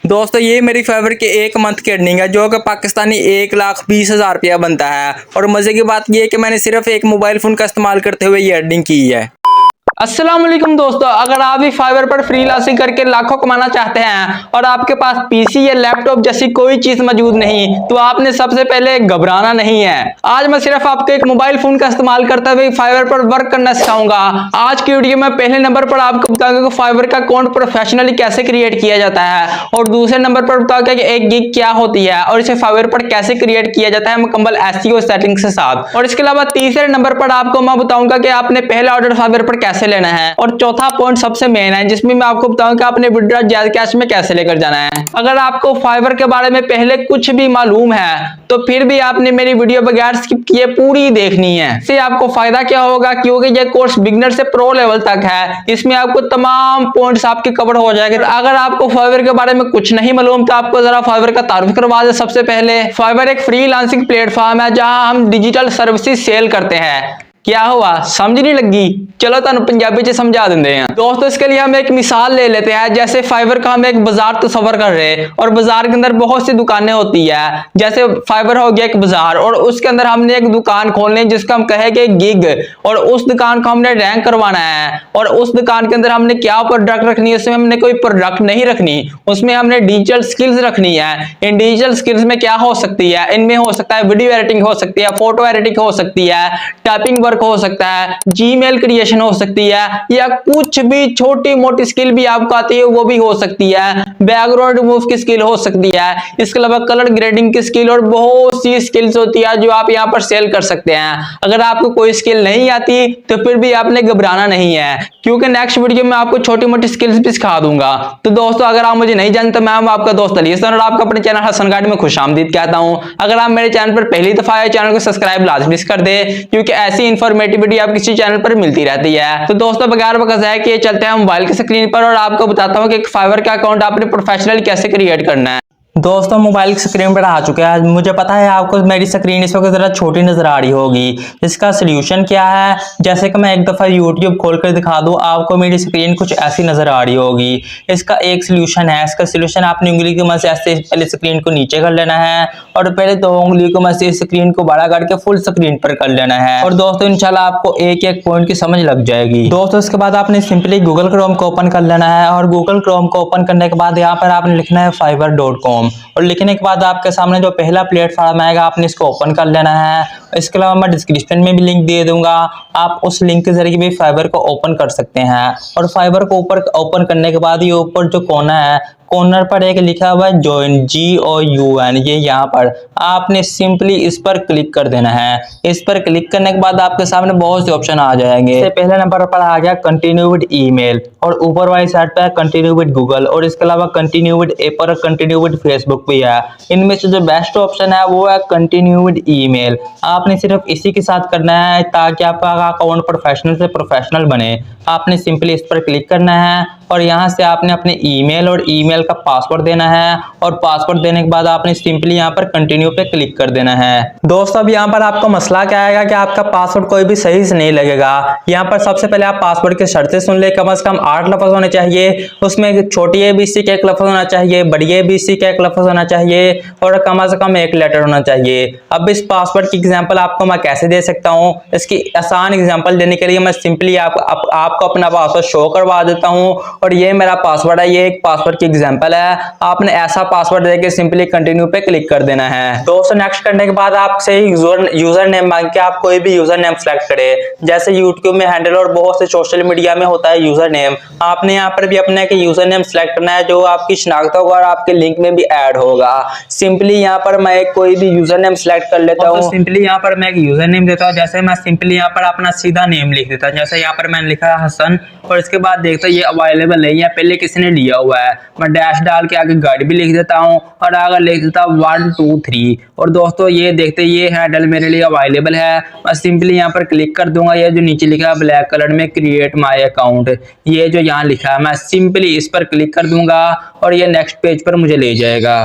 दोस्तों ये मेरी फाइवर के एक मंथ की अर्निंग है जो कि पाकिस्तानी 1,20,000 रुपया बनता है। और मजे की बात ये है कि मैंने सिर्फ एक मोबाइल फोन का इस्तेमाल करते हुए ये अर्निंग की है। अस्सलाम वालेकुम दोस्तों, अगर आप भी फाइवर पर फ्रीलांसिंग करके लाखों कमाना चाहते हैं और आपके पास पीसी या लैपटॉप जैसी कोई चीज मौजूद नहीं, तो आपने सबसे पहले घबराना नहीं है। आज मैं सिर्फ आपको एक मोबाइल फोन का इस्तेमाल करते हुए फाइवर पर वर्क करना सिखाऊंगा। आज की वीडियो में पहले नंबर पर आपको बताऊंगा कि फाइवर का अकाउंट प्रोफेशनली कैसे क्रिएट किया जाता है, और दूसरे नंबर पर बताऊंगा कि एक गिग क्या होती है और इसे फाइवर पर कैसे क्रिएट किया जाता है मुकम्मल एसईओ सेटिंग के साथ। और इसके अलावा तीसरे नंबर पर आपको मैं बताऊंगा कि आपने पहला ऑर्डर फाइवर पर कैसे लेना है, और चौथा पॉइंट सबसे मेन है जिसमें मैं आपको बताऊं कि आपने विड्रॉ जायज कैश में कैसे लेकर जाना है। अगर आपको फाइवर के बारे में पहले कुछ भी मालूम है तो फिर भी आपने मेरी वीडियो बगैर स्किप किए पूरी देखनी है। इससे आपको फायदा क्या होगा, क्योंकि ये कोर्स बिगिनर से प्रो लेवल तक है। इसमें आपको तमाम पॉइंट्स आपके कवर हो जाएंगे। अगर आपको फाइवर के बारे में कुछ नहीं मालूम तो आपको जरा फाइवर का तारुफ करवा दे। सबसे पहले फाइवर एक फ्रीलांसिंग प्लेटफॉर्म है जहां हम डिजिटल सर्विसेज सेल करते हैं। क्या हुआ, समझ नहीं लगी? चलो तुम पंजाबी च समझा देंगे हैं। दोस्तों इसके लिए हम एक मिसाल ले लेते हैं। जैसे फाइवर का हम एक बाजार तस्वर कर रहे हैं और बाजार के अंदर बहुत सी दुकानें होती है। जैसे फाइवर हो गया एक बाजार और उसके अंदर हमने एक दुकान खोलनी है जिसका हम कहेंगे गिग, और उस दुकान को हमने रैंक करवाना है। और उस दुकान के अंदर हमने क्या प्रोडक्ट रखनी है, उसमें हमने कोई प्रोडक्ट नहीं रखनी, उसमें हमने डिजिटल स्किल्स रखनी है। इन डिजिटल स्किल्स में क्या हो सकती है, इनमें हो सकता है वीडियो एडिटिंग हो सकती है, फोटो एडिटिंग हो सकती है, टाइपिंग वर्क हो सकता है, जीमेल क्रिएशन हो सकती है, या कुछ भी छोटी मोटी स्किल भी आपको आती है वो भी हो सकती है। बैकग्राउंड रिमूव की स्किल हो सकती है। इसके अलावा कलर ग्रेडिंग की स्किल और बहुत सी स्किल्स होती है जो आप यहां पर सेल कर सकते हैं। अगर आपको कोई स्किल नहीं आती तो फिर भी आपने घबराना नहीं है, क्योंकि नेक्स्ट वीडियो में आपको छोटी मोटी स्किल्स भी सिखा दूंगा। तो दोस्तों अगर आप मुझे नहीं जानते, मैं हूं आपका दोस्त अली हसन और आपका अपने चैनल हसन गाइड में खुशामदीद कहता हूं। अगर आप मेरे चैनल पर पहली दफा आए, चैनल को सब्सक्राइब लाजमी कर दे, क्योंकि ऐसी इंफॉर्मेटिव वीडियो आप किसी चैनल पर मिलती रहती है। तो दोस्तों बगैर वक्त जाए कि चलते हैं मोबाइल की स्क्रीन पर और आपको बताता हूं कि एक फाइवर का अकाउंट आपने प्रोफेशनली कैसे क्रिएट करना है। दोस्तों मोबाइल की स्क्रीन पर आ चुके हैं। मुझे पता है आपको मेरी स्क्रीन इस वक्त जरा छोटी नजर आ रही होगी। इसका सोल्यूशन क्या है, जैसे कि मैं एक दफा यूट्यूब खोलकर दिखा दूं, आपको मेरी स्क्रीन कुछ ऐसी नजर आ रही होगी। इसका एक सोल्यूशन है। इसका सोल्यूशन आपने उंगली की मदद से ऐसे पहले स्क्रीन को नीचे कर लेना है और पहले 2 उंगली की मदद से स्क्रीन को बड़ा करके फुल स्क्रीन पर कर लेना है। और दोस्तों इंशाल्लाह आपको एक एक पॉइंट की समझ लग जाएगी। दोस्तों इसके बाद आपने सिंपली गूगल क्रोम को ओपन कर लेना है और गूगल क्रोम को ओपन करने के बाद यहाँ पर आपने लिखना है fiverr.com। और लिखने के बाद आपके सामने जो पहला प्लेटफॉर्म आएगा आपने इसको ओपन कर लेना है। इसके अलावा मैं डिस्क्रिप्शन में भी लिंक दे दूंगा, आप उस लिंक के जरिए भी फाइवर को ओपन कर सकते हैं। और फाइवर को ऊपर ओपन करने के बाद ये ऊपर जो कोना है, कॉर्नर पर एक लिखा हुआ है ज्वाइन, JOIN, ये यहाँ पर आपने सिंपली इस पर क्लिक कर देना है। इस पर क्लिक करने के बाद आपके सामने बहुत से ऑप्शन आ जाएंगे। पहले नंबर पर आ गया कंटिन्यू विद ईमेल, और ऊपर वाली साइड पे कंटिन्यू विद गूगल, और इसके अलावा कंटिन्यू विद एपर और कंटिन्यू विद फेसबुक भी है। इनमें से जो बेस्ट ऑप्शन है वो है कंटिन्यू विद ईमेल। आपने सिर्फ इसी के साथ करना है ताकि आपका अकाउंट प्रोफेशनल से प्रोफेशनल बने। आपने सिंपली इस पर क्लिक करना है और यहाँ से आपने अपने ईमेल और ईमेल का पासवर्ड देना है, और पासवर्ड देने के बाद आपने सिंपली यहाँ पर कंटिन्यू पे क्लिक कर देना है। दोस्तों अब यहाँ पर आपको मसला क्या आएगा कि आपका पासवर्ड कोई भी सही से नहीं लगेगा। यहाँ पर सबसे पहले आप पासवर्ड की शर्तें सुन ले। कम से कम 8 लफ्ज होने चाहिए, उसमें छोटी ABC का 1 लफ्ज होना चाहिए, बड़ी ABC का 1 लफ्ज होना चाहिए, और कम से कम 1 लेटर होना चाहिए। अब इस पासवर्ड की एग्जाम्पल आपको मैं कैसे दे सकता हूँ, इसकी आसान एग्जाम्पल देने के लिए मैं सिंपली आपको अपना पासवर्ड शो करवा देता हूँ। और ये मेरा पासवर्ड है, ये एक पासवर्ड की एग्जांपल है। आपने ऐसा पासवर्ड देके सिंपली कंटिन्यू पे क्लिक कर देना है। दोस्तों नेक्स्ट करने के बाद आपसे यूजर नेम मांग के आप कोई भी यूजर नेम सेलेक्ट करें। जैसे यूट्यूब में हैंडल और बहुत से सोशल मीडिया में होता है यूजर नेम, आपने यहाँ पर भी अपने यूजर नेम सेलेक्ट करना है जो आपकी शनाख्त होगा और आपके लिंक में भी ऐड होगा। सिंपली यहाँ पर मैं कोई भी यूजर नेम सेलेक्ट कर लेता हूँ। सिंपली यहाँ पर मैं एक यूजर नेम देता हूँ। जैसे मैं सिंपली यहाँ पर अपना सीधा नेम लिख देता हूँ। जैसे यहाँ पर मैंने लिखा है हसन, और इसके बाद देखता ये अवेलेबल है या पहले किसने लिया हुआ है। मैं डैश डाल के आगे गाड़ी भी लिख देता हूँ और आगे लिख देता हूँ 1 2 3। और दोस्तों ये देखते ये हैंडल मेरे लिए अवेलेबल है। मैं सिंपली यहाँ पर क्लिक कर दूंगा। ये जो नीचे लिखा है ब्लैक कलर में क्रिएट माय अकाउंट, ये जो यहाँ लिखा है मैं सिंपली इस पर क्लिक कर दूंगा और ये नेक्स्ट पेज पर मुझे ले जाएगा।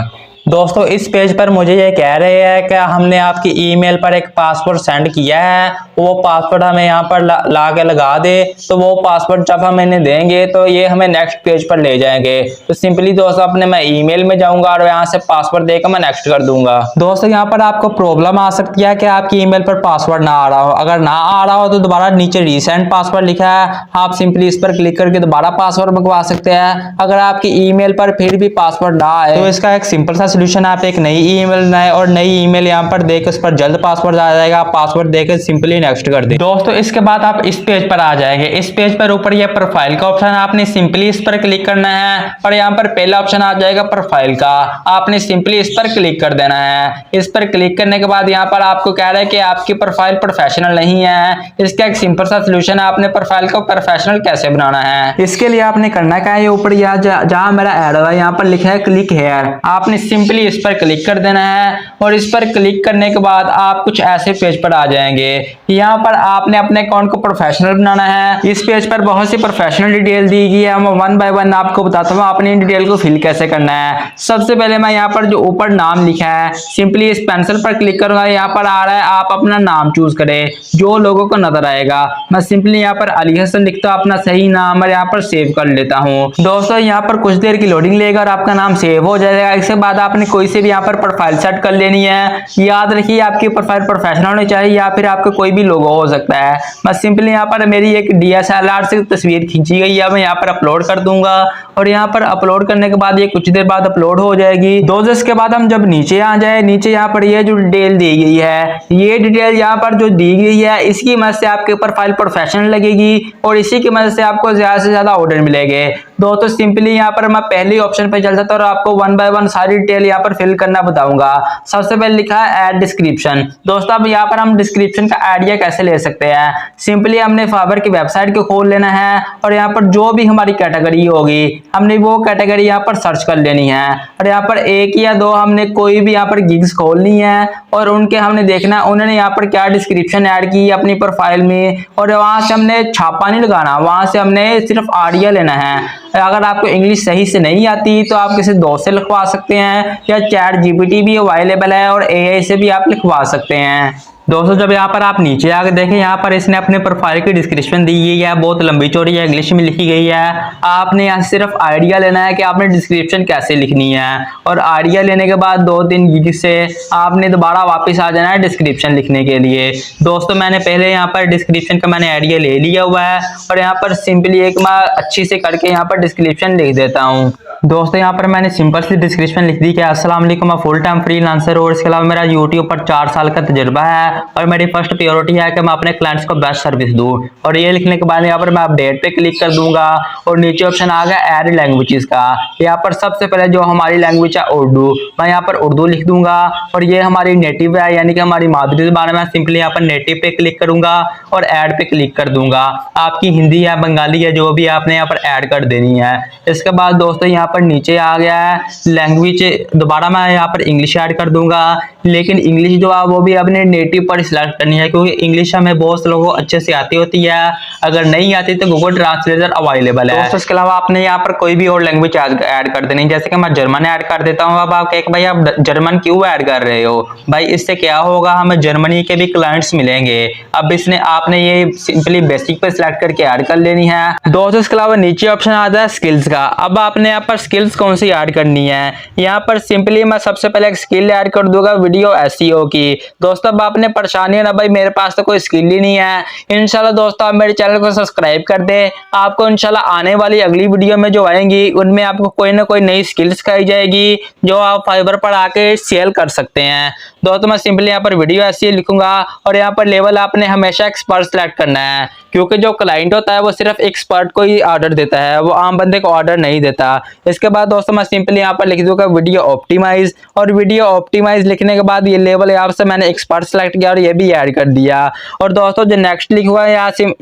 दोस्तों इस पेज पर मुझे ये कह रहे हैं कि हमने आपकी ईमेल पर एक पासवर्ड सेंड किया है, वो पासवर्ड हमें यहाँ पर ला के लगा दे। तो वो पासवर्ड जब हम इन्हें देंगे तो ये हमें नेक्स्ट पेज पर ले जाएंगे। तो सिंपली दोस्तों अपने मैं ईमेल में जाऊंगा और यहाँ से पासवर्ड देकर मैं नेक्स्ट कर दूंगा। दोस्तों यहाँ पर आपको प्रॉब्लम आ सकती है कि आपकी ईमेल पर पासवर्ड ना आ रहा हो। अगर ना आ रहा हो तो दोबारा नीचे रीसेंट पासवर्ड लिखा है, आप सिंपली इस पर क्लिक करके दोबारा पासवर्ड मंगवा सकते हैं। अगर आपकी ईमेल पर फिर भी पासवर्ड ना आए तो इसका एक सिंपल सा सोल्यूशन, आप एक नई ईमेल बनाए और नई ईमेल यहाँ पर देकर उस पर जल्द पासवर्ड आ जाएगा। पासवर्ड देकर सिंपली नेक्स्ट कर दें। दोस्तों इसके बाद आप इस पेज पर आ जाएंगे। इस पेज पर ऊपर यह प्रोफाइल का ऑप्शन है, आपने सिंपली इस पर क्लिक करना है और यहाँ पर पहला ऑप्शन आ जाएगा प्रोफाइल का, आपने सिंपली इस पर क्लिक कर देना है। इस पर क्लिक करने के बाद यहाँ पर आपको कह रहा है कि आपकी प्रोफाइल प्रोफेशनल नहीं है। इसका एक सिंपल सा सोल्यूशन है, आपने प्रोफाइल को प्रोफेशनल कैसे बनाना है। इसके लिए आपने करना क्या है, ऊपर जहाँ मेरा ऐड है यहाँ पर लिखा है क्लिक हेयर, आपने सिंपली इस पर क्लिक कर देना है और इस पर क्लिक करने के बाद आप कुछ ऐसे पेज पर आ जाएंगे। यहाँ पर आपने अपने अकाउंट को प्रोफेशनल बनाना है। इस पेज पर बहुत सी प्रोफेशनल डिटेल दी गई है, मैं वन बाय वन आपको बताता हूँ अपनी डिटेल को फिल कैसे करना है। सबसे पहले मैं यहाँ पर जो ऊपर नाम लिखा है सिंपली इस पेंसिल पर क्लिक करूंगा, यहाँ पर आ रहा है आप अपना नाम चूज करें जो लोगों को नजर आएगा। मैं सिंपली यहाँ पर अली हसन लिखता हूँ अपना सही नाम और यहाँ पर सेव कर लेता हूँ। दोस्तों यहाँ पर कुछ देर की लोडिंग लेगा और आपका नाम सेव हो जाएगा। इसके बाद आपने कोई से भी यहाँ पर प्रोफाइल सेट कर लेनी है। याद रखिए आपकी प्रोफाइल प्रोफेशनल होनी चाहिए या फिर आपका कोई भी लोगो हो सकता है। मैं सिंपली यहाँ पर मेरी एक DSLR से तस्वीर खींची गई है, मैं यहाँ पर अपलोड कर दूंगा और यहाँ पर अपलोड करने के बाद ये कुछ देर बाद अपलोड हो जाएगी। दोस्तों इसके बाद हम जब नीचे आ जाए, नीचे यहाँ पर ये जो डिटेल दी गई है, ये डिटेल यहाँ पर जो दी गई है इसकी मदद से आपके प्रोफाइल प्रोफेशनल लगेगी और इसी की मदद से आपको ज्यादा से ज्यादा ऑर्डर मिलेंगे। दोस्तों सिंपली यहाँ पर मैं पहले ऑप्शन पे चल जाता हूँ और आपको वन बाय वन सारी डिटेल यहाँ पर फिल करना बताऊंगा। सबसे पहले लिखा है ऐड डिस्क्रिप्शन। दोस्तों अब यहाँ पर हम डिस्क्रिप्शन का आइडिया कैसे ले सकते हैं, सिंपली हमने फाइवर की वेबसाइट को खोल लेना है और यहाँ पर जो भी हमारी कैटेगरी होगी हमने वो कैटेगरी यहाँ पर सर्च कर लेनी है और यहाँ पर एक या दो हमने कोई भी यहाँ पर गिग्स खोलनी है और उनके हमने देखना है उन्होंने यहाँ पर क्या डिस्क्रिप्शन ऐड की है अपनी प्रोफाइल में और वहां से हमने छापा नहीं लगाना, वहां से हमने सिर्फ आइडिया लेना है। अगर आपको इंग्लिश सही से नहीं आती तो आप किसी दोस्त से लिखवा सकते हैं या ChatGPT भी अवेलेबल है और AI से भी आप लिखवा सकते हैं। दोस्तों जब यहाँ पर आप नीचे आकर देखें, यहाँ पर इसने अपने प्रोफाइल की डिस्क्रिप्शन दी गई है, बहुत लंबी चौड़ी है, इंग्लिश में लिखी गई है। आपने यहाँ सिर्फ आइडिया लेना है कि आपने डिस्क्रिप्शन कैसे लिखनी है और आइडिया लेने के बाद 2-3 गिग से आपने दोबारा वापस आ जाना है डिस्क्रिप्शन लिखने के लिए। दोस्तों मैंने पहले यहाँ पर डिस्क्रिप्शन का मैंने आइडिया ले लिया हुआ है और यहाँ पर सिंपली एक मैं अच्छी से करके यहाँ पर डिस्क्रिप्शन लिख देता हूँ। दोस्तों यहाँ पर मैंने सिंपल सी डिस्क्रिप्शन लिख दी कि अस्सलाम वालेकुम, मैं फुल टाइम फ्रीलांसर और इसके अलावा मेरा यूट्यूब पर 4 साल का तजुर्बा है और मेरी फर्स्ट प्रायोरिटी है कि मैं अपने क्लाइंट्स को बेस्ट सर्विस दूं। और ये लिखने के बाद यहाँ पर मैं अपडेट पे क्लिक कर दूंगा और नीचे ऑप्शन आ गया ऐड लैंग्वेजेस का। यहाँ पर सबसे पहले जो हमारी लैंग्वेज है उर्दू, मैं यहाँ पर उर्दू लिख दूंगा और ये हमारी नेटिव है यानी कि हमारी मादरी ज़बान में। सिंपली यहाँ पर नेटिव पे क्लिक करूंगा और ऐड पे क्लिक कर दूंगा। आपकी हिंदी है, बंगाली है, जो भी आपने यहाँ पर ऐड कर देनी है। इसके बाद दोस्तों यहाँ पर नीचे आ गया है लैंग्वेज, दोबारा मैं यहाँ पर इंग्लिश ऐड कर दूंगा, लेकिन इंग्लिश जो है वो भी अपने नेटिव पर सिलेक्ट करनी है क्योंकि इंग्लिश हमें बहुत से लोगों को अच्छे से आती होती है। अगर नहीं आती तो गूगल ट्रांसलेटर अवेलेबल है। दोस्तों इसके अलावा आपने यहाँ पर कोई भी और लैंग्वेज ऐड कर देनी, जैसे कि मैं जर्मन ऐड कर देता हूँ। अब आप कहें भाई आप जर्मन क्यों ऐड कर रहे हो, भाई इससे क्या होगा, हमें जर्मनी के भी क्लाइंट्स मिलेंगे। अब इसने आपने ये सिंपली बेसिक पे सिलेक्ट करके ऐड कर लेनी है। दोस्तों इसके अलावा नीचे ऑप्शन आता है स्किल्स का। अब आपने यहाँ पर स्किल्स कौन सी ऐड करनी है, यहाँ पर सिंपली मैं सबसे पहले एक स्किल ऐड कर दूंगा वीडियो SEO की। दोस्तों अब आपने परेशानी है ना भाई मेरे पास तो कोई स्किल ही नहीं है, इंशाल्लाह दोस्तों आप मेरे चैनल को सब्सक्राइब कर दें। आपको इंशाल्लाह आने वाली अगली वीडियो में जो आएंगी उनमें आपको कोई ना कोई नई स्किल सिखाई जाएगी जो आप फाइवर पर आके सेल कर सकते हैं। दोस्तों मैं सिंपली यहाँ पर वीडियो SEO लिखूंगा और यहाँ पर लेवल आपने हमेशा एक्सपर्ट सेलेक्ट करना है क्योंकि जो क्लाइंट होता है वो सिर्फ एक्सपर्ट को ही ऑर्डर देता है, वो आम बंदे को ऑर्डर नहीं देता। इसके बाद दोस्तों मैं सिंपली यहाँ पर लिख दूंगा वीडियो ऑप्टिमाइज और वीडियो ऑप्टिमाइज लिखने के बाद ये लेवल यहाँ से मैंने एक्सपर्ट सेलेक्ट किया और ये भी ऐड कर दिया। और दोस्तों जो नेक्स्ट लिखा हुआ है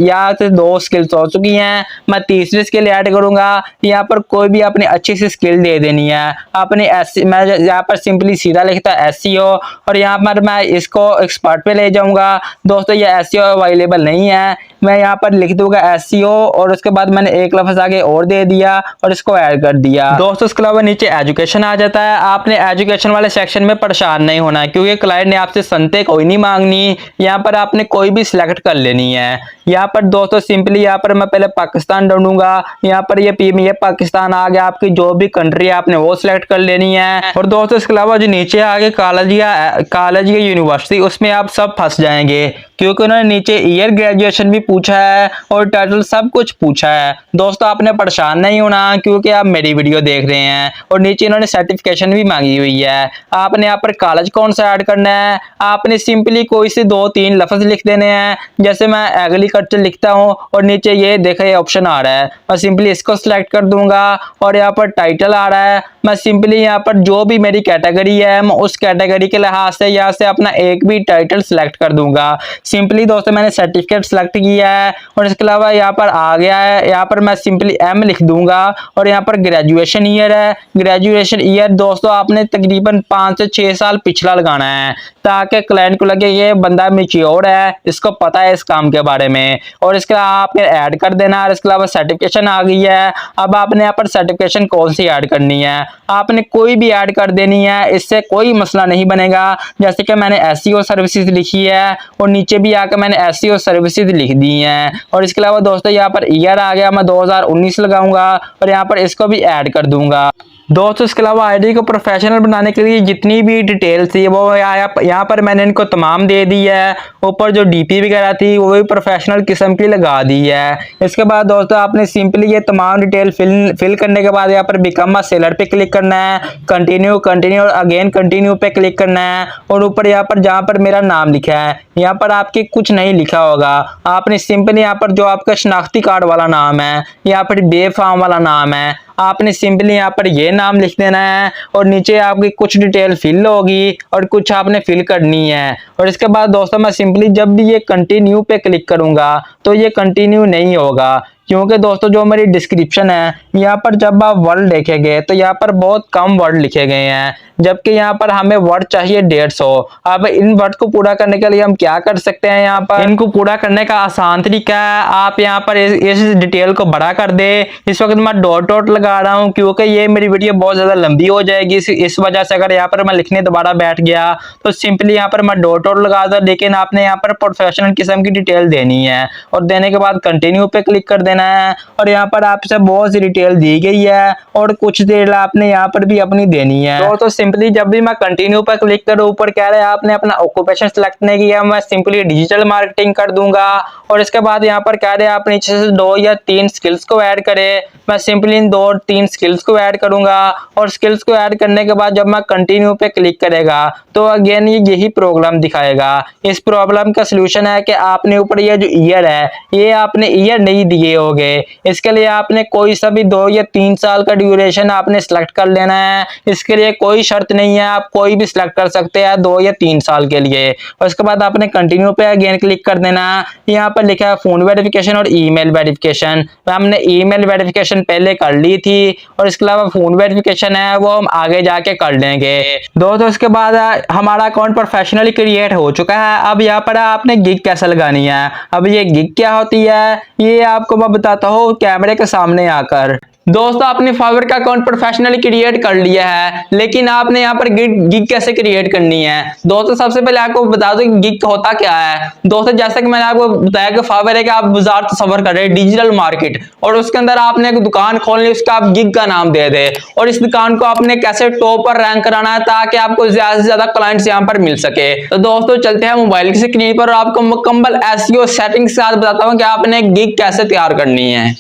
यहाँ से 2 स्किल्स हो चुकी हैं, मैं तीसरी स्किल ऐड करूंगा। यहाँ पर कोई भी अपनी अच्छी सी स्किल दे देनी है अपनी मैं यहाँ पर सिंपली सीधा लिखता है SEO और यहाँ पर मैं इसको एक्सपर्ट पे ले जाऊंगा। दोस्तों ये SEO अवेलेबल नहीं है, मैं यहाँ पर लिख दूंगा SEO और उसके बाद मैंने एक लफ्ज आगे और दे दिया और इसको ऐड कर दिया। दोस्तों इसके अलावा नीचे एजुकेशन आ जाता है। आपने एजुकेशन वाले सेक्शन में परेशान नहीं होना क्योंकि क्लाइंट ने आपसे संते कोई नहीं मांगनी, यहाँ पर आपने कोई भी सिलेक्ट कर लेनी है। यहाँ पर दोस्तों सिंपली यहाँ पर मैं पहले पाकिस्तान ढूंढूंगा, यहाँ पर ये पाकिस्तान आ गया, आपकी जो भी कंट्री है आपने वो सिलेक्ट कर लेनी है। और दोस्तों इसके अलावा जो नीचे आगे कॉलेज या यूनिवर्सिटी उसमें आप सब फंस जाएंगे क्योंकि उन्होंने नीचे ईयर ग्रेजुएशन भी पूछा है और टाइटल सब कुछ पूछा है। दोस्तों आपने परेशान नहीं होना क्योंकि आप मेरी वीडियो देख रहे हैं और नीचे इन्होंने सर्टिफिकेशन भी मांगी हुई है। आपने यहाँ पर कॉलेज कौन सा ऐड करना है, आपने सिंपली कोई से 2-3 लफ्ज लिख देने हैं। जैसे मैं एग्रीकल्चर लिखता हूँ और नीचे ये देखिए ऑप्शन आ रहा है, मैं सिंपली इसको सिलेक्ट कर दूंगा और यहाँ पर टाइटल आ रहा है, मैं सिंपली यहाँ पर जो भी मेरी कैटेगरी है मैं उस कैटेगरी के लिहाज से यहाँ से अपना एक भी टाइटल सिलेक्ट कर दूंगा। सिंपली दोस्तों मैंने सर्टिफिकेट सिलेक्ट किया है और इसके अलावा यहाँ पर आ गया है, यहाँ पर मैं सिंपली M लिख दूंगा और यहाँ पर ग्रेजुएशन ईयर है। ग्रेजुएशन ईयर दोस्तों आपने तकरीबन 5 से 6 साल पिछला लगाना है ताकि क्लाइंट को लगे ये बंदा मैच्योर है, इसको पता है इस काम के बारे में। और इसके अलावा आपने ऐड कर देना है। इसके अलावा सर्टिफिकेशन आ गई है, अब आपने यहाँ पर सर्टिफिकेशन कौन सी ऐड करनी है, आपने कोई भी ऐड कर देनी है, इससे कोई मसला नहीं बनेगा। जैसे कि मैंने SEO सर्विसेज लिखी है और नीचे भी आकर मैंने SEO सर्विसेज लिख दी हैं। और इसके अलावा दोस्तों यहाँ पर ईयर आ गया, मैं 2019 लगाऊंगा और यहाँ पर इसको भी ऐड कर दूंगा। दोस्तों इसके अलावा आईडी को प्रोफेशनल बनाने के लिए जितनी भी डिटेल थी वो यहाँ पर मैंने इनको तमाम दे दी है। ऊपर जो DP वगैरह थी वो भी प्रोफेशनल किस्म की लगा दी है। इसके बाद दोस्तों आपने सिंपली ये तमाम डिटेल फिल करने के बाद यहाँ पर बिकम अ सेलर पे क्लिक करना है, कंटिन्यू और अगेन कंटिन्यू पे क्लिक करना है। और ऊपर यहाँ पर जहाँ पर मेरा नाम लिखा है यहाँ पर आपके कुछ नहीं लिखा होगा, आपने सिंपली यहाँ पर जो आपका शनाख्ती कार्ड वाला नाम है, यहाँ पर बे फार्म वाला नाम है, आपने सिंपली यहाँ पर ये नाम लिख देना है और नीचे आपकी कुछ डिटेल फिल होगी और कुछ आपने फिल करनी है। और इसके बाद दोस्तों मैं सिंपली जब भी ये कंटिन्यू पे क्लिक करूंगा तो ये कंटिन्यू नहीं होगा क्योंकि दोस्तों जो मेरी डिस्क्रिप्शन है यहाँ पर जब आप वर्ड देखेंगे तो यहाँ पर बहुत कम वर्ड लिखे गए हैं, जबकि यहाँ पर हमें वर्ड चाहिए 150। अब इन वर्ड को पूरा करने के लिए हम क्या कर सकते हैं, यहाँ पर इनको पूरा करने का आसान तरीका है, आप यहाँ पर इस डिटेल को बड़ा कर दे। इस वक्त मैं डॉट लगा रहा हूँ क्योंकि ये मेरी वीडियो बहुत ज्यादा लंबी हो जाएगी, इस वजह से अगर यहाँ पर मैं लिखने दोबारा बैठ गया तो सिंपली यहाँ पर मैं डॉट लगा दूँ। लेकिन आपने यहाँ पर प्रोफेशनल किस्म की डिटेल देनी है और देने के बाद कंटिन्यू पे क्लिक कर देना है। और यहाँ पर आपसे बहुत सी डिटेल दी गई है और कुछ डिटेल आपने यहाँ पर भी अपनी देनी है। तो सिंपली जब भी मैं कंटिन्यू पर क्लिक करूँ ऊपर कह रहा है आपने अपना ऑक्यूपेशन सिलेक्ट नहीं किया, मैं सिंपली डिजिटल मार्केटिंग कर दूंगा। और इसके बाद यहाँ पर कह रहे हैं आप नीचे से 2 या 3 स्किल्स को ऐड करें, मैं सिंपली इन 2-3 स्किल्स को ऐड करूंगा। और स्किल्स को ऐड करने के बाद जब मैं कंटिन्यू पे क्लिक करेगा तो अगेन ये यही प्रॉब्लम दिखाएगा। इस प्रॉब्लम का सलूशन है कि आपने ऊपर ये जो ईयर है ये आपने ईयर नहीं दिए होंगे, इसके लिए आपने कोई सा भी 2 या 3 साल का ड्यूरेशन आपने सिलेक्ट कर लेना है। इसके लिए कोई शर्त नहीं है, आप कोई भी सिलेक्ट कर सकते हैं 2 या 3 साल के लिए। और उसके बाद आपने कंटिन्यू पे अगेन क्लिक कर देना। यहाँ पर लिखा है फोन वेरिफिकेशन और ईमेल वेरिफिकेशन, हमने ईमेल वेरिफिकेशन पहले कर ली थी और इसके अलावा फोन वेरिफिकेशन है वो हम आगे जाके कर लेंगे। दोस्तों इसके बाद हमारा अकाउंट प्रोफेशनली क्रिएट हो चुका है। अब यहाँ पर आपने गिग कैसे लगानी है, अब ये गिग क्या होती है ये आपको मैं बताता हूँ कैमरे के सामने आकर। दोस्तों आपने फाइवर का अकाउंट प्रोफेशनली क्रिएट कर लिया है, लेकिन आपने यहाँ पर गिग कैसे क्रिएट करनी है। दोस्तों सबसे पहले आपको बता दो कि गिग होता क्या है। दोस्तों जैसा कि मैंने आपको बताया कि फाइवर है कि आप बाजार तस्वर कर रहे हैं डिजिटल मार्केट, और उसके अंदर आपने एक दुकान खोलनी, उसका आप गिग का नाम दे दे और इस दुकान को आपने कैसे टॉप पर रैंक कराना है ताकि आपको ज्यादा से ज्यादा क्लाइंट्स यहाँ पर मिल सके। तो दोस्तों चलते हैं मोबाइल की स्क्रीन पर और आपको मुकम्मल SEO सेटिंग के साथ बताता हूँ कि आपने गिग कैसे तैयार करनी है।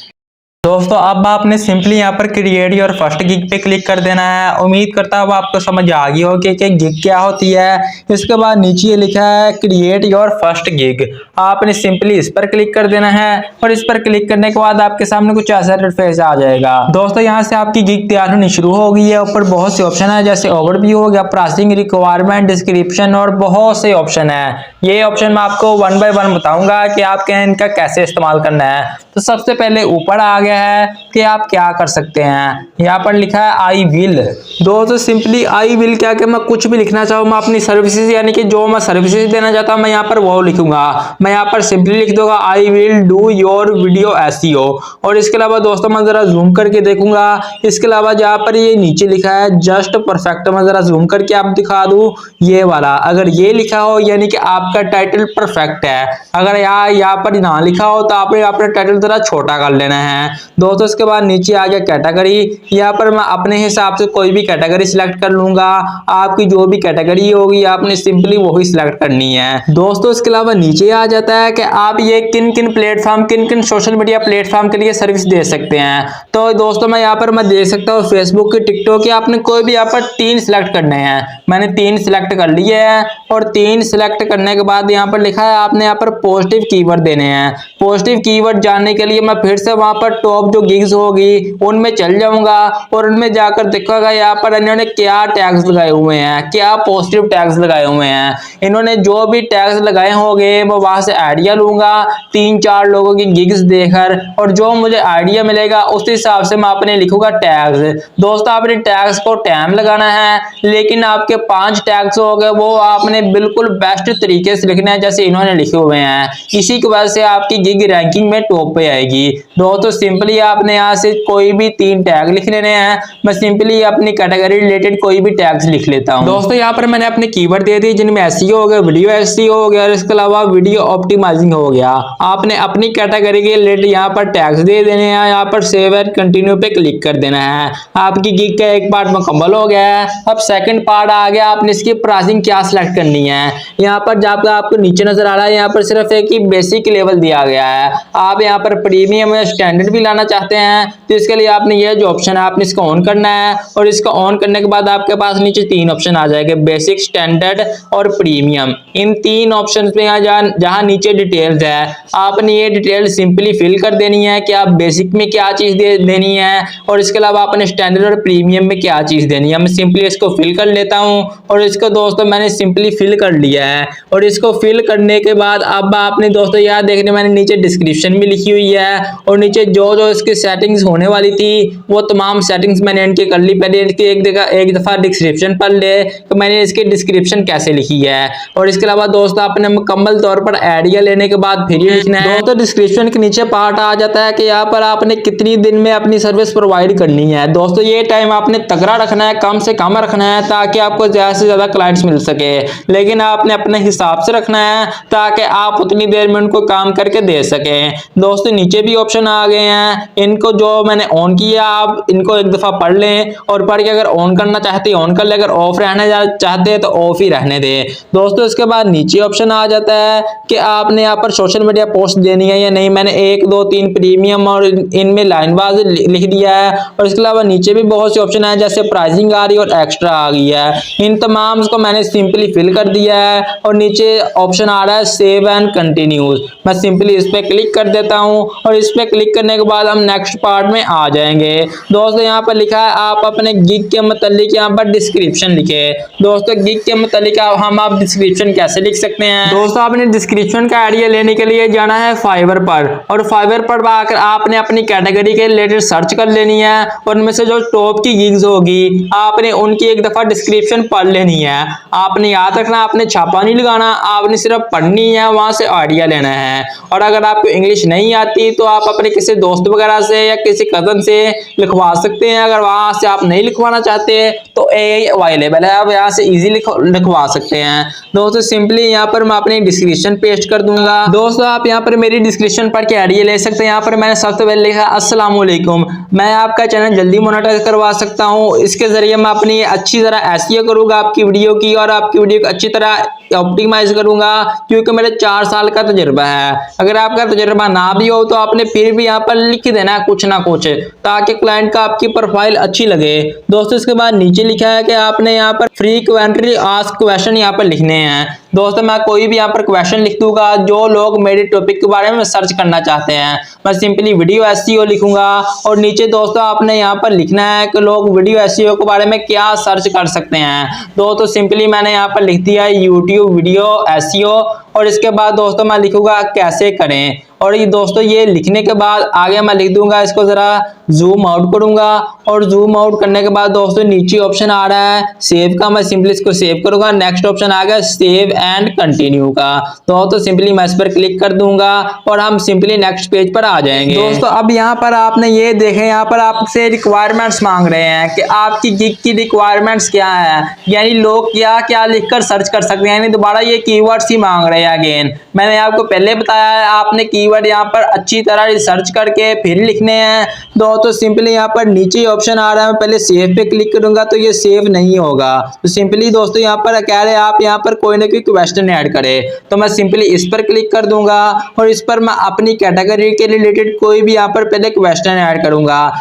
दोस्तों अब आपने सिंपली यहाँ पर क्रिएट योर फर्स्ट गिग पे क्लिक कर देना है। उम्मीद करता हूँ आपको समझ आ गई होगी कि गिग क्या होती है। इसके बाद नीचे ये लिखा है क्रिएट योर फर्स्ट गिग, आपने सिंपली इस पर क्लिक कर देना है और इस पर क्लिक करने के बाद आपके सामने कुछ ऐसा इंटरफेस आ जाएगा। दोस्तों यहाँ से आपकी गिग तैयार होनी शुरू हो गई है। ऊपर बहुत से ऑप्शन है जैसे ओवरव्यू हो गया, प्राइसिंग, रिक्वायरमेंट, डिस्क्रिप्शन और बहुत से ऑप्शन है। ये ऑप्शन मैं आपको 1 बाय 1 बताऊंगा कि आपके इनका कैसे इस्तेमाल करना है। तो सबसे पहले ऊपर आ गया है कि आप क्या कर सकते हैं। यहाँ पर लिखा है आई विल। दोस्तों सिंपली आई विल क्या कि मैं कुछ भी लिखना चाहूँ, मैं अपनी सर्विसेज यानी कि जो मैं सर्विसेज देना चाहता हूँ मैं यहाँ पर वो लिखूंगा। मैं यहाँ पर सिंपली लिख दूंगा I will do your video SEO. और इसके अलावा दोस्तों मैं जरा जूम करके देखूंगा। इसके अलावा यहाँ पर ये नीचे लिखा है जस्ट परफेक्ट, मैं जरा जूम करके आप दिखा दूं ये वाला। अगर ये लिखा हो यानी कि आपका टाइटल परफेक्ट है। अगर यहाँ पर ना लिखा हो तो आपने अपना टाइटल जरा छोटा कर लेना है। दोस्तों इसके बाद नीचे आ गया कैटेगरी। यहाँ पर मैं अपने हिसाब से कोई भी कैटेगरी सिलेक्ट कर लूंगा। आपकी जो भी कैटेगरी होगी आपने सिंपली वही सिलेक्ट करनी है। दोस्तों इसके अलावा नीचे आ जाता है कि आप ये किन किन प्लेटफॉर्म, किन किन सोशल मीडिया प्लेटफॉर्म के लिए सर्विस दे सकते हैं। तो दोस्तों मैं यहाँ पर दे सकता हूँ फेसबुक की, टिकटॉक की। आपने कोई भी यहाँ पर 3 सिलेक्ट करने हैं। मैंने 3 सिलेक्ट कर लिए हैं और 3 सिलेक्ट करने के बाद यहाँ पर लिखा है आपने यहाँ पर पॉजिटिव कीवर्ड देने हैं। पॉजिटिव कीवर्ड जानने के लिए मैं फिर से वहां पर टॉप जो गिग्स होगी उनमें चल जाऊंगा और उनमें जाकर देखूंगा यहाँ पर इन्होंने क्या टैग्स लगाए हुए हैं, क्या पॉजिटिव टैग्स लगाए हुए हैं। इन्होंने जो भी टैग्स लगाए होंगे मैं वहां से आइडिया लूंगा 3-4 लोगों की गिग्स देखकर, और जो मुझे आइडिया मिलेगा उस हिसाब से मैं अपने लिखूंगा टैग्स। दोस्तों आपने टैग्स को टाइम लगाना है, लेकिन आपके 5 टैग्स हो गए वो आपने बिल्कुल बेस्ट तरीके से लिखना है जैसे इन्होंने लिखे हुए हैं। इसी की वजह से आपकी गिग रैंकिंग में टॉप पे आएगी। दोस्तों सिंपली आपने यहाँ से कोई भी 3 टैग लिख लेने हैं। मैं सिंपली अपनी कैटेगरी रिलेटेड कोई भी टैग्स लिख लेता हूँ। दोस्तों यहाँ पर मैंने अपने कीवर्ड दे दिए जिनमें एसईओ हो गया, वीडियो एसईओ हो गया और इसके अलावा वीडियो ऑप्टिमाइजिंग हो गया। आपने अपनी कैटेगरी के रिलेटेड यहाँ पर टैग्स दे देने हैं। यहाँ पर सेव एंड कंटिन्यू पे क्लिक कर देना है। आपकी गिग का एक पार्ट मुकम्मल हो गया है। अब सेकंड पार्ट आ गया, आपने इसकी प्राइसिंग क्या सिलेक्ट करनी है। यहाँ पर जब आपको नीचे नजर आ रहा है यहाँ पर सिर्फ एक ही बेसिक लेवल दिया गया है। आप यहाँ पर प्रीमियम या स्टैंडर्ड भी लाना चाहते हैं तो इसके लिए आपने ये जो ऑप्शन है आपने इसको ऑन करना है और इसको ऑन करने के बाद आपके पास नीचे 3 ऑप्शन आ जाएंगे, बेसिक, स्टैंडर्ड और प्रीमियम। इन 3 ऑप्शन पे यहाँ जहाँ नीचे डिटेल्स है आपने ये डिटेल सिंपली फिल कर देनी है कि आप बेसिक में क्या चीज देनी है और इसके अलावा आपने स्टैंडर्ड और प्रीमियम में क्या चीज देनी है। मैं सिंपली इसको फिल कर लेता हूँ और इसको दोस्तों मैंने सिंपली फिल कर लिया है। और इसको फिल करने के बाद अब आपने दोस्तों याद देखने मैंने नीचे डिस्क्रिप्शन भी लिखी हुई है और नीचे जो जो इसकी सेटिंग्स होने वाली थी वो तमाम सेटिंग्स मैंने इनकी कर ली। पहले इसकी एक दफा डिस्क्रिप्शन पढ़ ले तो मैंने इसकी डिस्क्रिप्शन कैसे लिखी है। और इसके अलावा दोस्तों आपने मुकम्मल तौर पर आइडिया लेने के बाद फिर ये लिखना है। दोस्तों डिस्क्रिप्शन के नीचे पार्ट आ जाता है कि यहाँ पर आपने कितनी दिन में अपनी सर्विस प्रोवाइड करनी है। दोस्तों ये टाइम आपने तगड़ा रखना है, कम से कम रखना है ताकि आपको ज्यादा से ज्यादा क्लाइंट्स मिल सके, लेकिन आपने अपने हिसाब से रखना है ताकि आप उतनी देर में उनको काम करके दे सके। दोस्तों नीचे भी ऑप्शन आ गए हैं, इनको जो मैंने ऑन किया आप इनको एक दफा पढ़ लें और पढ़ के अगर ऑन करना चाहते हैं ऑन कर ले, अगर ऑफ रहने चाहते हैं तो ऑफ ही रहने दें। दोस्तों इसके बाद नीचे ऑप्शन आ जाता है कि आपने यहाँ पर सोशल मीडिया पोस्ट देनी है या नहीं। मैंने 1 2 3 प्रीमियम और इनमें लाइन वाइज लिख दिया है। और इसके अलावा नीचे भी बहुत से ऑप्शन है जैसे प्राइसिंग आ रही है और एक्स्ट्रा आ गई है। इन तमाम को मैंने सिंपली फिल कर दिया है और नीचे ऑप्शन आ रहा है सेव एंड कंटिन्यूज। मैं सिंपली इस पे क्लिक कर देता हूं और इस पे क्लिक करने के बाद हम नेक्स्ट पार्ट में आ जाएंगे। दोस्तों यहाँ पर लिखा है आप अपने गिग के मतलब यहाँ पर डिस्क्रिप्शन लिखे। दोस्तों गिग के मतलब हम आप डिस्क्रिप्शन कैसे लिख सकते हैं। दोस्तों आपने डिस्क्रिप्शन का आइडिया लेने के लिए जाना है फाइवर पर और फाइवर पर आकर आपने अपनी कैटेगरी के रिलेटेड सर्च कर लेनी है और उनमें से जो टॉप की गिग्स होगी आपने उनकी एक दफा डिस्क्रिप्शन पढ़ लेनी है। आपने याद रखना आपने छापा नहीं लगाना, आपने सिर्फ पढ़नी है, वहां से आइडिया लेना है। और अगर आपको इंग्लिश नहीं आती तो आप अपने किसी दोस्त वगैरह से या किसी कजन से लिखवा सकते हैं। अगर वहां से आप नहीं लिखवाना चाहते तो एआई अवेलेबल है, आप यहाँ से इजीली लिखवा सकते हैं। दोस्तों सिंपली यहाँ पर मैं अपनी डिस्क्रिप्शन पेस्ट कर दूंगा। दोस्तों आप यहाँ पर मेरी डिस्क्रिप्शन पढ़ के आइडिया ले सकते हैं। यहाँ पर मैंने सबसे पहले लिखा अस्सलाम वालेकुम, मैं आपका चैनल जल्दी मोनेटाइज करवा सकता हूँ। इसके जरिए मैं अपनी अच्छी तरह एसईओ करूंगा आपकी वीडियो की और आपकी वीडियो को अच्छी तरह ऑप्टिमाइज करूंगा क्योंकि मेरे 4 साल का तजुर्बा है। अगर आपका तजुर्बा ना भी हो तो आपने फिर भी यहाँ पर लिख देना है कुछ ना कुछ, ताकि क्लाइंट का आपकी प्रोफाइल अच्छी लगे। दोस्तों इसके बाद नीचे लिखा है कि आपने यहाँ पर फ्रीक्वेंटली आस्क्ड क्वेश्चन यहाँ पर लिखने हैं। दोस्तों मैं कोई भी यहाँ पर क्वेश्चन लिख दूंगा जो लोग मेरे टॉपिक के बारे में सर्च करना चाहते हैं। मैं सिंपली वीडियो एसईओ लिखूंगा और नीचे दोस्तों आपने यहाँ पर लिखना है कि लोग वीडियो एसईओ के बारे में क्या सर्च कर सकते हैं। दोस्तों सिंपली मैंने यहाँ पर लिख दिया है यूट्यूब वीडियो एसईओ, और इसके बाद दोस्तों मैं लिखूंगा कैसे करें। और ये दोस्तों ये लिखने के बाद आगे मैं लिख दूंगा, इसको जरा जूम आउट करूंगा, और जूम आउट करने के बाद दोस्तों नीचे ऑप्शन आ रहा है सेव का, मैं सिंपली इसको सेव करूंगा। नेक्स्ट ऑप्शन आ गया सेव एंड कंटिन्यू का, तो सिंपली मैं इस पर क्लिक कर दूंगा और हम सिंपली नेक्स्ट पेज पर आ जाएंगे। दोस्तों अब यहाँ पर आपने ये देखें, यहाँ पर आपसे रिक्वायरमेंट्स मांग रहे हैं कि आपकी गिग की रिक्वायरमेंट्स क्या है, यानी लोग क्या क्या लिखकर सर्च कर सकते हैं, यानी दोबारा ये कीवर्ड्स ही मांग रहे हैं अगेन। मैंने आपको पहले बताया है आपने कीवर्ड यहाँ पर अच्छी तरह रिसर्च करके फिर लिखने हैं। दोस्तों सिंपली यहाँ पर नीचे ऑप्शन आ रहा है, मैं पहले सेव पे क्लिक करूंगा तो ये सेव नहीं होगा। तो सिंपली दोस्तों यहाँ पर कह रहे हैं आप यहाँ पर कोई ना कोई क्वेश्चन ऐड करें, तो मैं सिंपली इस पर क्लिक कर दूंगा और इस पर मैं अपनी कैटेगरी के रिलेटेड कोई भी यहाँ पर पहले क्वेश्चन ऐड करूंगा।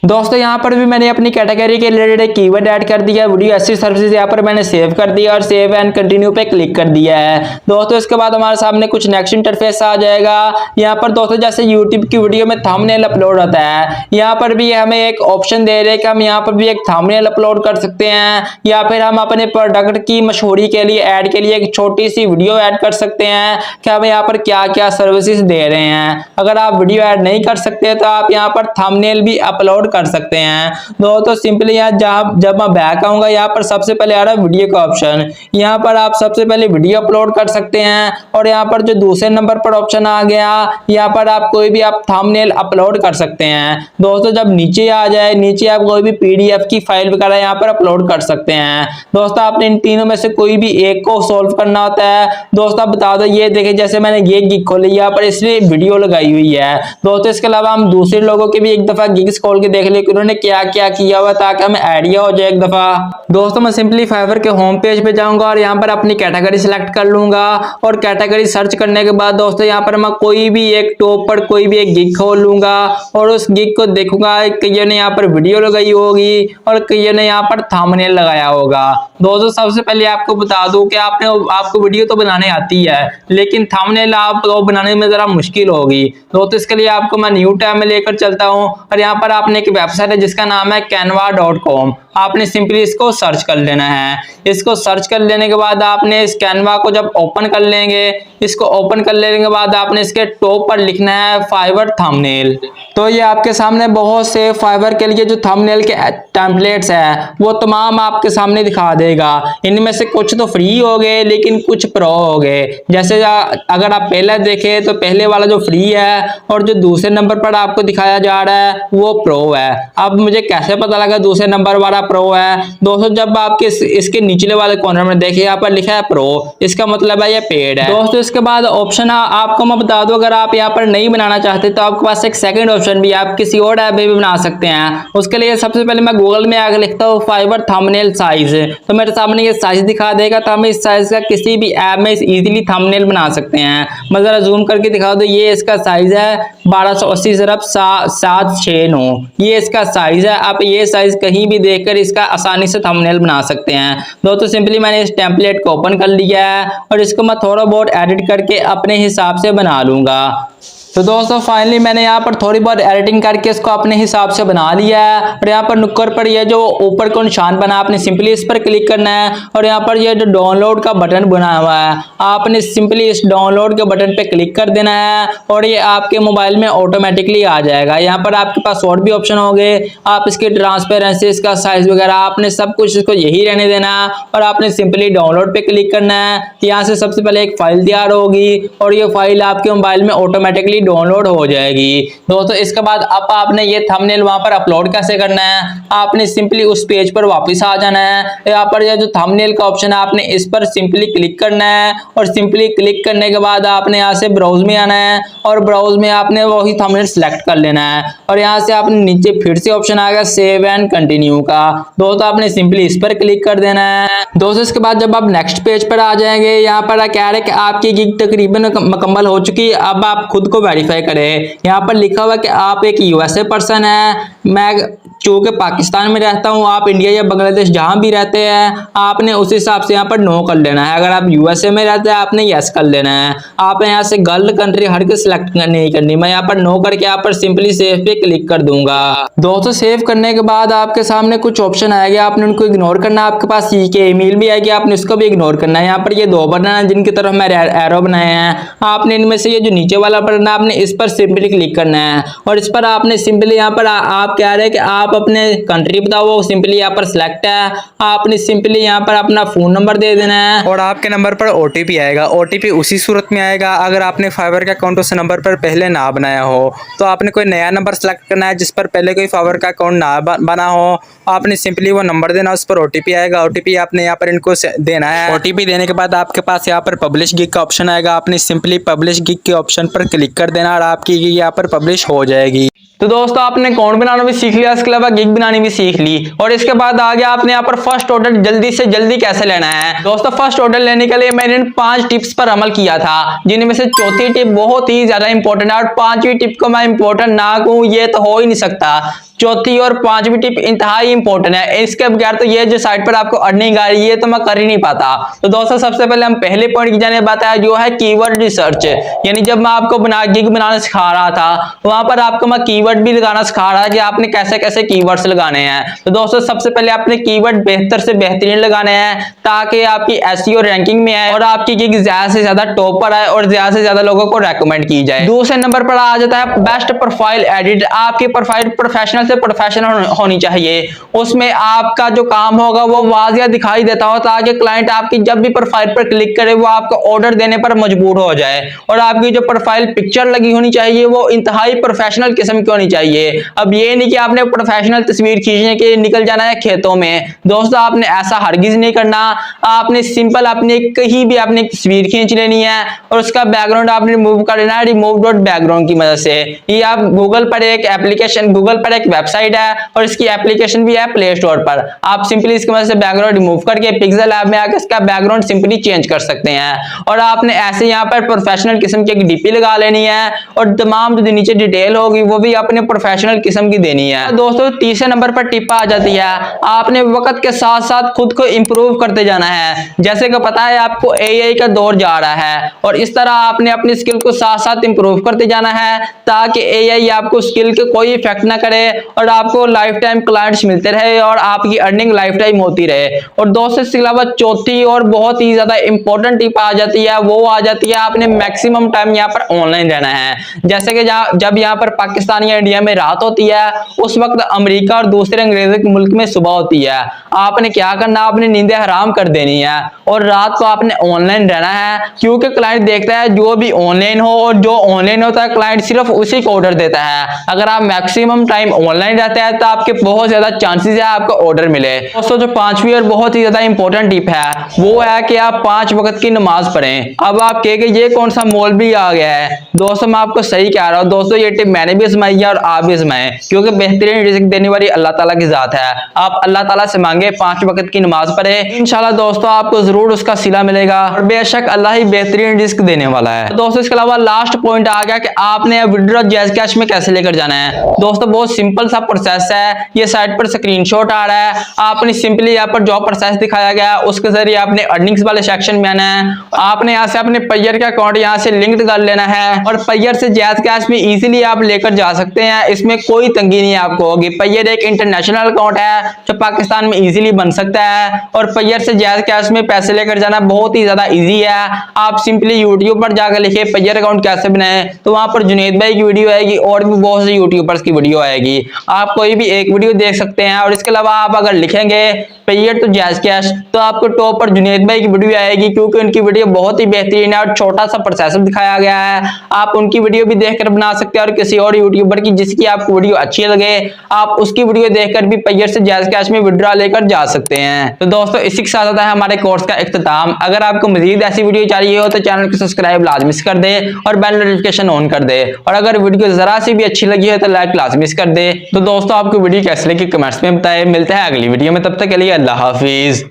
दोस्तों यहाँ पर भी मैंने अपनी कैटेगरी के रिलेटेड एक कीवर्ड ऐड कर दिया, वीडियो एसईओ सर्विसेज यहाँ पर मैंने सेव कर दिया और सेव एंड कंटिन्यू पे क्लिक कर दिया है। दोस्तों इसके बाद हमारे सामने कुछ नेक्स्ट इंटरफेस आ जाएगा। यहाँ पर दोस्तों जैसे यूट्यूब की वीडियो में थंबनेल अपलोड होता है, यहाँ पर भी हमें एक ऑप्शन दे रहे हैं कि हम यहाँ पर भी एक थंबनेल अपलोड कर सकते हैं, या फिर हम अपने प्रोडक्ट की मशहूरी के लिए ऐड के लिए एक छोटी सी वीडियो ऐड कर सकते हैं कि हम यहाँ पर क्या क्या सर्विसेज दे रहे हैं। अगर आप वीडियो ऐड नहीं कर सकते तो आप यहाँ पर थंबनेल भी अपलोड कर सकते हैं। दोस्तों सिंपली यहाँ जब मैं बैक आऊंगा, यहाँ पर सबसे पहले आ रहा है वीडियो का ऑप्शन, यहाँ पर आप सबसे पहले वीडियो अपलोड कर सकते हैं। और यहाँ पर जो दूसरे नंबर पर ऑप्शन आ गया, यहाँ पर आप कोई भी आप थंबनेल अपलोड कर सकते हैं। दोस्तों जब नीचे आ जाए, नीचे आप कोई भी पीडीएफ की फाइल वगैरह यहाँ पर अपलोड कर सकते हैं। दोस्तों आपने इन तीनों में से कोई भी एक को सॉल्व करना होता है। दोस्तों आप बता दो, ये देखिए जैसे मैंने ये गिग खोली, यहाँ पर इसने वीडियो लगाई हुई है। दोस्तों इसके अलावा हम दूसरे लोगों के भी एक दफा गिग्स खोल के देख ले उन्होंने क्या क्या किया हुआ, ताकि हमें आइडिया हो जाए एक दफा। दोस्तों मैं सिंपली फाइवर के होम पेज पे जाऊंगा और यहाँ पर अपनी कैटेगरी सिलेक्ट कर लूंगा, और कैटेगरी सर्च करने के बाद दोस्तों यहाँ पर मैं कोई भी एक टॉप पर कोई भी एक गिग खोल लूंगा और उस गिग को देखूंगा। कईयों ने यहाँ पर वीडियो लगाई होगी और कईयों ने यहाँ पर थंबनेल लगाया होगा। दोस्तों सबसे पहले आपको बता दूं कि आपको वीडियो तो बनाने आती है, लेकिन थंबनेल आपको बनाने में जरा मुश्किल होगी। दोस्तों इसके लिए आपको मैं न्यू टैब में लेकर चलता हूँ और यहाँ पर आपने एक वेबसाइट है जिसका नाम है canva.com। आपने सिंपली इसको सर्च कर लेना है। इसको सर्च कर लेने के बाद आपने इस कैनवा को जब ओपन कर लेंगे, इसको ओपन कर लेने के बाद आपने इसके टॉप पर लिखना है फाइवर थंबनेल। तो ये आपके सामने बहुत से फाइवर के लिए जो थंबनेल के टेम्पलेट्स है वो तमाम आपके सामने दिखा देगा। इनमें से कुछ तो फ्री हो गए लेकिन कुछ प्रो हो गए। जैसे अगर आप पहले देखें तो पहले वाला जो फ्री है और जो दूसरे नंबर पर आपको दिखाया जा रहा है वो प्रो है। अब मुझे कैसे पता लगा दूसरे नंबर वाला प्रो है? दोस्तों जब आपके इसके निचले वाले कॉर्नर में देखिए यहाँ पर लिखा है प्रो, इसका मतलब है ये पेड है। दोस्तों इसके बाद ऑप्शन आपको मैं बता दूं, अगर आप यहाँ पर नहीं बनाना चाहते तो आपके पास एक सेकंड ऑप्शन भी, आप किसी और ऐप में भी बना सकते हैं। उसके लिए सबसे पहले मैं गूगल में आकर लिखता हूँ फाइवर थंबनेल साइज, तो मेरे सामने ये साइज दिखा देगा। तो हम इस साइज का किसी भी ऐप में इजीली थंबनेल बना सकते हैं। मैं जरा जूम करके दिखा दूं, ये इसका साइज है 1280x769, ये इसका साइज है। आप ये साइज कहीं भी देखकर इसका आसानी से थंबनेल बना सकते हैं। दोस्तों सिंपली मैंने इस टेम्पलेट को ओपन कर लिया है और इसको मैं थोड़ा बहुत एडिट करके अपने हिसाब से बना लूंगा। तो दोस्तों फाइनली मैंने यहाँ पर थोड़ी बहुत एडिटिंग करके इसको अपने हिसाब से बना लिया है। और यहाँ पर नुक्कड़ पर ये जो ऊपर को निशान बना, आपने सिंपली इस पर क्लिक करना है और यहाँ पर ये जो डाउनलोड का बटन बना हुआ है, आपने सिंपली इस डाउनलोड के बटन पे क्लिक कर देना है और ये आपके मोबाइल में ऑटोमेटिकली आ जाएगा। यहाँ पर आपके पास और भी ऑप्शन हो गए, आप इसकी ट्रांसपेरेंसी, इसका साइज वगैरह, आपने सब कुछ इसको यही रहने देना है और आपने सिंपली डाउनलोड पे क्लिक करना है। यहाँ से सबसे पहले एक फाइल तैयार होगी और ये फाइल आपके मोबाइल में ऑटोमेटिकली डाउनलोड हो जाएगी। दोस्तों इसके बाद अब आपने ये थंबनेल वहां पर अपलोड कैसे करना है, आपने सिंपली उस पेज पर वापस आ जाना है। यहाँ पर जो थंबनेल का ऑप्शन है आपने इस पर सिंपली क्लिक करना है और सिंपली क्लिक करने के बाद आपने यहाँ से ब्राउज में आना है और ब्राउज में आपने वही थंबनेल सेलेक्ट कर लेना है और यहाँ से आपने नीचे फिर से ऑप्शन आएगा सेव एंड कंटिन्यू का। दोस्तों आपने सिंपली इस पर क्लिक कर देना है। दोस्तों इसके बाद जब आप नेक्स्ट पेज पर आ जाएंगे, यहाँ पर क्या है कि आपकी गिग तकरीबन मुकम्मल हो चुकी है। अब आप खुद को वेरीफाई करें। यहाँ पर लिखा हुआ कि आप एक यूएसए पर्सन है, मैं चूंकि पाकिस्तान में रहता हूँ, आप इंडिया या बांग्लादेश जहां भी रहते हैं आपने उस हिसाब से यहाँ पर नो कर लेना है। अगर आप यूएसए में रहते हैं आपने यस कर लेना है। आपने यहाँ से गर्ल कंट्री हर के सिलेक्ट नहीं करनी। मैं यहाँ पर नो करके यहाँ पर सिंपली सेव पे क्लिक कर दूंगा। दोस्तों सेव करने के बाद आपके सामने कुछ ऑप्शन आएगा, आपने उनको इग्नोर करना है। आपके पास के ईमेल भी आएगी, आपने उसको भी इग्नोर करना है। यहाँ पर ये दो बटन है जिनकी तरफ मैं एरो बनाए हैं, आपने इनमें से ये जो नीचे वाला बटन है आपने इस पर सिंपली क्लिक करना है और इस पर आपने सिंपली यहाँ पर आप कह रहे हैं कि आप अपने कंट्री बताओ, वो सिंपली यहाँ पर सिलेक्ट है। आपने सिंपली यहाँ पर अपना फोन नंबर दे देना है और आपके नंबर पर ओटीपी आएगा। ओटीपी उसी सूरत में आएगा अगर आपने फाइवर का अकाउंट उस नंबर पर पहले ना बनाया हो। तो आपने कोई नया नंबर सेलेक्ट करना है जिस पर पहले कोई फाइवर का अकाउंट ना बना हो। आपने सिंपली वो नंबर देना, उस पर ओटीपी आएगा। ओटीपी आपने यहाँ पर इनको देना है। ओटीपी देने के बाद आपके पास यहाँ पर पब्लिश गिग का ऑप्शन आएगा, आपने सिंपली पब्लिश गिग के ऑप्शन पर क्लिक कर देना और आपकी गिग यहाँ पर पब्लिश हो जाएगी। तो दोस्तों आपने अकाउंट बनाना भी सीख लिया, इसके अलावा गिग बनानी भी सीख ली और इसके बाद आगे आपने यहाँ पर फर्स्ट ऑर्डर जल्दी से जल्दी कैसे लेना है। दोस्तों फर्स्ट ऑर्डर लेने के लिए मैंने इन 5 टिप्स पर अमल किया था, जिनमें से चौथी टिप बहुत ही ज्यादा इंपॉर्टेंट है और 5वीं टिप को मैं इंपॉर्टेंट ना कहूं ये तो हो ही नहीं सकता। चौथी और 5वीं टिप इंतहाई इंपॉर्टेंट है, इसके बगैर तो ये जो साइट पर आपको अर्निंग आ रही है तो मैं कर ही नहीं पाता। तो दोस्तों सबसे पहले हम पहले पॉइंट की जाने बताया जो है कीवर्ड रिसर्च। यानी जब मैं आपको गिग बनाना सिखा रहा था वहां पर आपको मैं कीवर्ड भी लगाना सिखा रहा कि आपने कैसे कैसे कीवर्ड्स लगाने हैं। तो दोस्तों सबसे पहले आपने कीवर्ड बेहतर से बेहतरीन लगाने हैं ताकि आपकी एसईओ रैंकिंग में आए और आपकी गिग ज्यादा से ज्यादा टॉप पर आए और ज्यादा से ज्यादा लोगों को रेकमेंड की जाए। दूसरे नंबर पर आ जाता है बेस्ट प्रोफाइल एडिट। आपकी प्रोफाइल प्रोफेशनल से प्रोफेशनल होनी चाहिए, उसमें आपका जो काम होगा वो वाजिया दिखाई देता हो ताकि क्लाइंट आपकी जब भी प्रोफाइल पर क्लिक करे वो आपको ऑर्डर देने पर मजबूर हो जाए। और आपकी जो प्रोफाइल पिक्चर लगी होनी चाहिए वो इंतहाई प्रोफेशनल किस्म की होनी चाहिए। अब ये नहीं कि आपने प्रोफेशनल तस्वीर खींचने के लिए निकल जाना है खेतों में। दोस्तों आपने ऐसा हरगिज नहीं करना, आपने सिंपल अपने कहीं भी आपने तस्वीर खींच लेनी है और उसका बैकग्राउंड आपने रिमूव कर लेना है रिमूव डॉट बैकग्राउंड की मदद से। ये आप गूगल पर एक एप्लीकेशन, गूगल पर एक वेबसाइट है और इसकी एप्लीकेशन भी है प्ले स्टोर पर। आप सिंपली इसकी मदद से बैकग्राउंड रिमूव करके पिक्सेल ऐप में आकर इसका बैकग्राउंड सिंपली चेंज कर सकते हैं। और आपने ऐसे यहाँ पर प्रोफेशनल किस्म की एक डीपी लगा लेनी है और तमाम जो नीचे डिटेल होगी वो भी अपने प्रोफेशनल किस्म की देनी है। दोस्तों तीसरे नंबर पर टिप आ जाती है, आपने वक्त के साथ साथ खुद को इंप्रूव करते जाना है। जैसे कि पता है आपको एआई का दौर जा रहा है और इस तरह आपने अपनी स्किल को साथ साथ इंप्रूव करते जाना है ताकि एआई आपको स्किल के कोई इफेक्ट ना करे और आपको लाइफ टाइम क्लाइंट्स मिलते रहे और आपकी अर्निंग लाइफ टाइम होती रहे। और दोस्तों इसके अलावा चौथी और बहुत ही ज्यादा इंपॉर्टेंट टिप आ जाती है, वो आ जाती है आपने मैक्सिमम टाइम यहाँ पर ऑनलाइन रहना है। जैसे कि जब यहाँ पर पाकिस्तान या इंडिया में रात होती है उस वक्त अमेरिका और दूसरे अंग्रेजी मुल्क में सुबह होती है। आपने क्या करना, आपने नींदें हराम कर देनी है और रात को आपने ऑनलाइन रहना है क्योंकि क्लाइंट देखता है जो भी ऑनलाइन हो और जो ऑनलाइन होता है क्लाइंट सिर्फ उसी को ऑर्डर देता है। अगर आप मैक्सिमम टाइम ऑनलाइन रहते हैं तो आपके बहुत ज्यादा चांसेस है आपको ऑर्डर मिले। दोस्तों जो 5वीं और बहुत ही ज्यादा इंपॉर्टेंट टिप है वो है कि आप 5 वक्त की नमाज पढ़ें। अब आप कहेंगे ये कौन सा मौलवी आ गया है। दोस्तों मैं आपको सही कह रहा हूँ, दोस्तों ये टिप मैंने भी आजमाई है और आप भी आजमाएं क्योंकि बेहतरीन रिज़्क देने वाली अल्लाह ताला की जात है। आप अल्लाह ताला से मांगे 5 वक्त की नमाज पढ़े, इंशाल्लाह दोस्तों आपको जरूर उसका सिला मिलेगा और बेशक अल्लाह ही बेहतरीन रिज़्क देने वाला है। तो दोस्तों इसके अलावा लास्ट पॉइंट आ गया कि आपने विड्रॉ जैज़ कैश में कैसे लेकर जाना है। दोस्तों बहुत सिंपल सा प्रोसेस है, ये साइट पर स्क्रीनशॉट आ रहा है। आपने सिंपली यहाँ पर जो प्रोसेस दिखाया गया उसके जरिए आपने अर्निंग्स वाले सेक्शन में आना है। आपने यहाँ से अपने पेयर का अकाउंट यहाँ से लिंक कर लेना है और पेयर से जैज़ कैश में इजीली आप लेकर जा सकते सकते हैं, इसमें कोई तंगी नहीं आपको होगी। पेयर एक इंटरनेशनल अकाउंट है जो पाकिस्तान में इजीली बन सकता है और पेयर से जायज कैश में पैसे लेकर जाना बहुत ही ज्यादा इजी है। आप सिंपली यूट्यूब पर जाकर लिखे पेयर अकाउंट कैसे बनाएं, तो वहां पर जुनेद भाई की वीडियो आएगी और भी बहुत से यूट्यूबर्स की वीडियो आएगी, आप कोई भी एक वीडियो देख सकते हैं। और इसके अलावा आप अगर लिखेंगे पेयर तो जायज कैश, तो आपको टॉप पर जुनेद भाई की वीडियो आएगी, क्योंकि उनकी वीडियो बहुत ही बेहतरीन है और छोटा सा प्रोसेसर दिखाया गया है। आप उनकी वीडियो भी देखकर बना सकते हैं और किसी और यूट्यूबर की जिसकी आपको वीडियो अच्छी लगे, आप उसकी वीडियो देखकर भी पेयर से जायज कैश में विड्रॉ लेकर जा सकते हैं। तो दोस्तों इसी के साथ होता है हमारे कोर्स का इख्तिताम। अगर आपको मजीद ऐसी वीडियो चाहिए हो तो चैनल को सब्सक्राइब लाजमी कर दे और बेल नोटिफिकेशन ऑन कर दे, और अगर वीडियो जरा सी भी अच्छी लगी है तो लाइक लाजमी कर दे। तो दोस्तों आपको वीडियो कैसी लगी कमेंट्स में बताएं। मिलते हैं अगली वीडियो में, तब तक के लिए अल्लाह हाफिज।